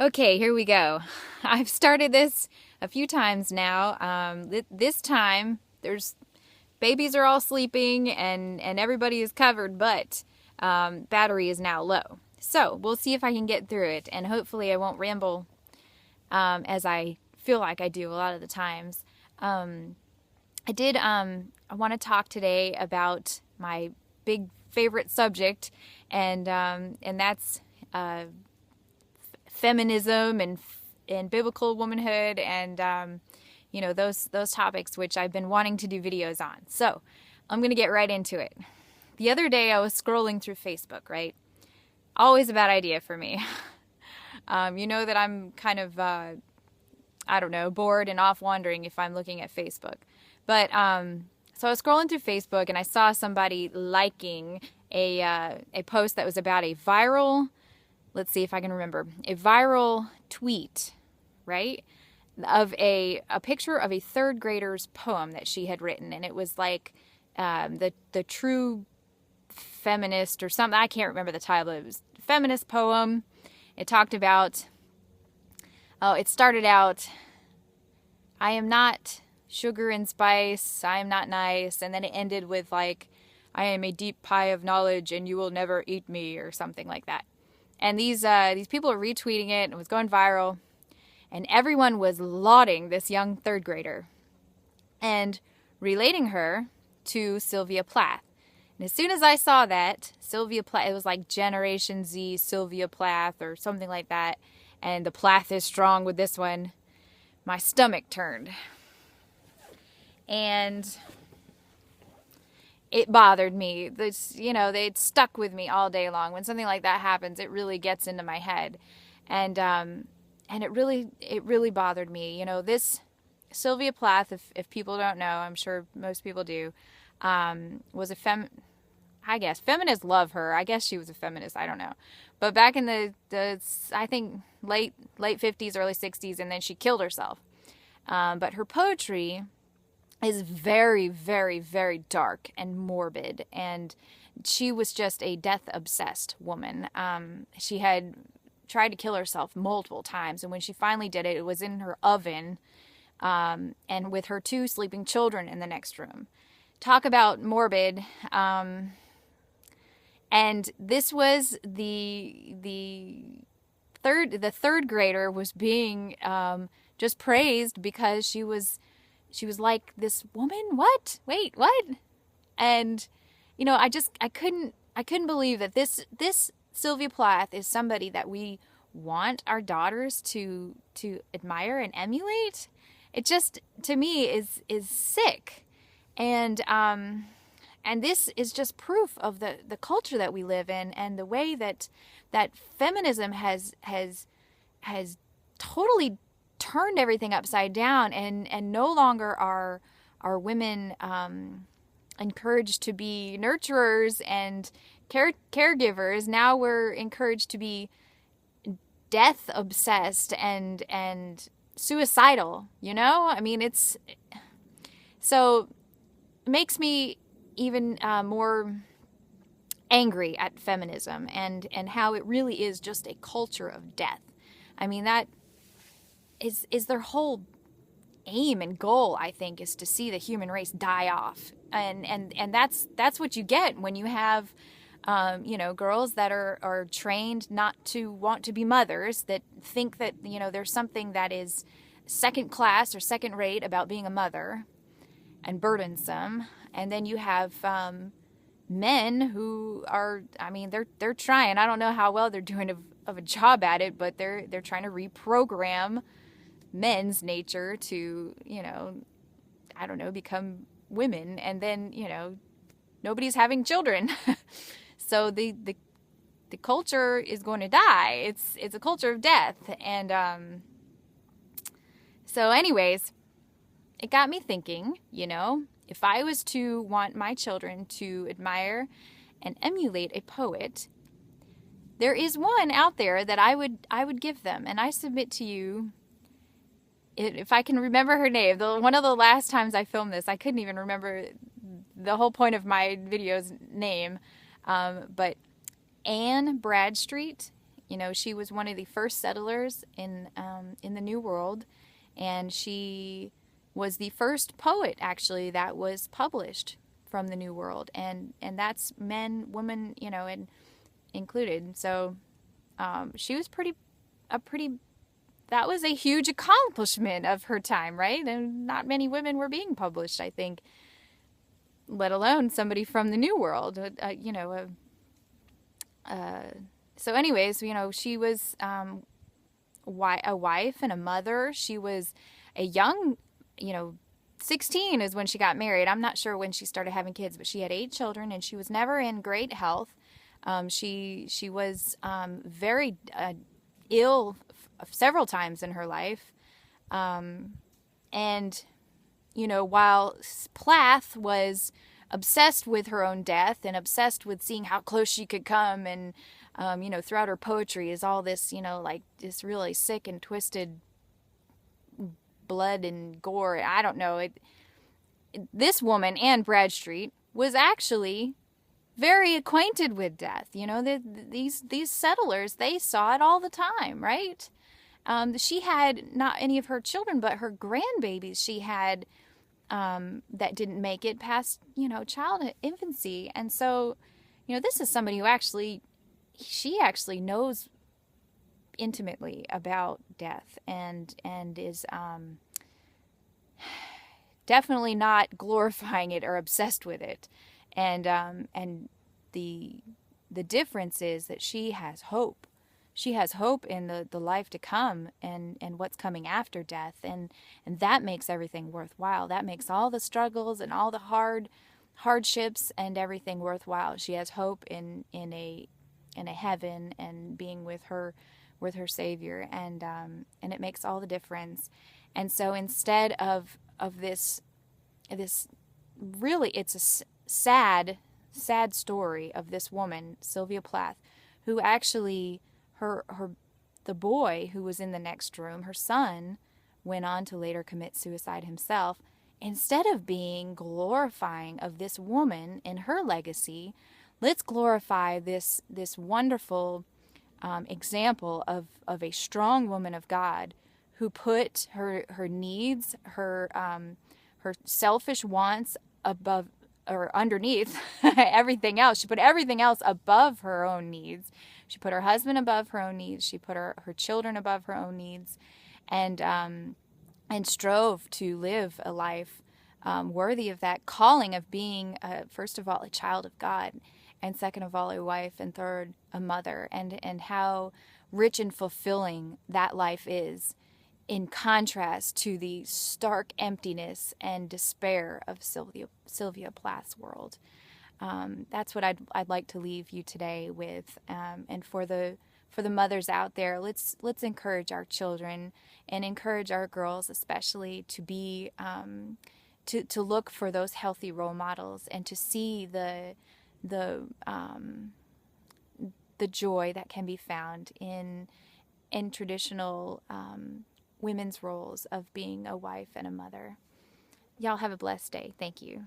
Okay, here we go. I've started this a few times now. This time, there's babies are all sleeping and everybody is covered, but battery is now low. So we'll see if I can get through it, and hopefully I won't ramble as I feel like I do a lot of the times. I want to talk today about my big favorite subject, and that's feminism and biblical womanhood and those topics which I've been wanting to do videos on. So I'm gonna get right into it. The other day I was scrolling through Facebook, right? Always a bad idea for me. You know that I'm kind of I don't know, bored and off wandering if I'm looking at Facebook. But so I was scrolling through Facebook and I saw somebody liking a post that was about a viral, let's see if I can remember, a viral tweet, right? Of a picture of a third grader's poem that she had written. And it was like the true feminist or something. I can't remember the title. It was a feminist poem. It talked about, it started out, I am not sugar and spice, I am not nice. And then it ended with like, I am a deep pie of knowledge and you will never eat me, or something like that. And these people were retweeting it and it was going viral. And everyone was lauding this young third grader and relating her to Sylvia Plath. And as soon as I saw that, Sylvia Plath, it was like Generation Z Sylvia Plath or something like that. And the Plath is strong with this one. My stomach turned. And it bothered me. They'd stuck with me all day long. When something like that happens, it really gets into my head. And it really bothered me. You know, this Sylvia Plath, if people don't know, I'm sure most people do, was I guess feminists love her. I guess she was a feminist. I don't know. But back in the I think late 50s, early 60s, and then she killed herself. But her poetry is very, very, very dark and morbid. And she was just a death-obsessed woman. She had tried to kill herself multiple times. And when she finally did it, it was in her oven and with her two sleeping children in the next room. Talk about morbid. And this was the third grader was being just praised because she was like this woman. What? Wait, what? And I couldn't believe that this Sylvia Plath is somebody that we want our daughters to admire and emulate. It just, to me, is sick. And this is just proof of the culture that we live in and the way that feminism has totally turned everything upside down, and no longer are women encouraged to be nurturers and caregivers. Now we're encouraged to be death obsessed and suicidal, I mean, it makes me even more angry at feminism and how it really is just a culture of death. I mean, that is their whole aim and goal, I think, is to see the human race die off. And that's what you get when you have girls that are trained not to want to be mothers, that think that there's something that is second class or second rate about being a mother and burdensome. And then you have men who are, I mean, they're trying. I don't know how well they're doing of a job at it, but they're trying to reprogram men's nature to, I don't know, become women. And then, nobody's having children. So the culture is going to die. It's a culture of death. And so anyways, it got me thinking, if I was to want my children to admire and emulate a poet, there is one out there that I would give them. And I submit to you, if I can remember her name, one of the last times I filmed this, I couldn't even remember the whole point of my video's name. But Anne Bradstreet she was one of the first settlers in the New World, and she was the first poet actually that was published from the New World, and that's men, women, and included. So she was that was a huge accomplishment of her time, right? And not many women were being published, I think, let alone somebody from the New World. So anyways, she was a wife and a mother. She was a young, 16 is when she got married. I'm not sure when she started having kids, but she had 8 children, and she was never in great health. She was very ill several times in her life. And, while Plath was obsessed with her own death and obsessed with seeing how close she could come, and, throughout her poetry is all this, like this really sick and twisted blood and gore. I don't know. This woman, Anne Bradstreet, was actually very acquainted with death. These settlers, they saw it all the time, right? She had not any of her children, but her grandbabies she had that didn't make it past, childhood, infancy. And so, this is somebody who she actually knows intimately about death, and is definitely not glorifying it or obsessed with it. And the difference is that she has hope. She has hope in the life to come, and what's coming after death, and that makes everything worthwhile. That makes all the struggles and all the hardships and everything worthwhile. She has hope in a heaven and being with her Savior, and it makes all the difference. And so instead of this really, it's a sad story of this woman, Sylvia Plaths, who actually the boy who was in the next room, her son, went on to later commit suicide himself. Instead of being glorifying of this woman and her legacy, let's glorify this wonderful example of a strong woman of God who put her needs, her selfish wants above or underneath everything else. She put everything else above her own needs. She put her husband above her own needs. She put her children above her own needs, and strove to live a life worthy of that calling of being, first of all, a child of God, and second of all, a wife, and third, a mother, and how rich and fulfilling that life is, in contrast to the stark emptiness and despair of Sylvia Plath's world. That's what I'd like to leave you today with. And for the mothers out there, let's encourage our children and encourage our girls especially to be to look for those healthy role models, and to see the joy that can be found in traditional women's roles of being a wife and a mother. Y'all have a blessed day. Thank you.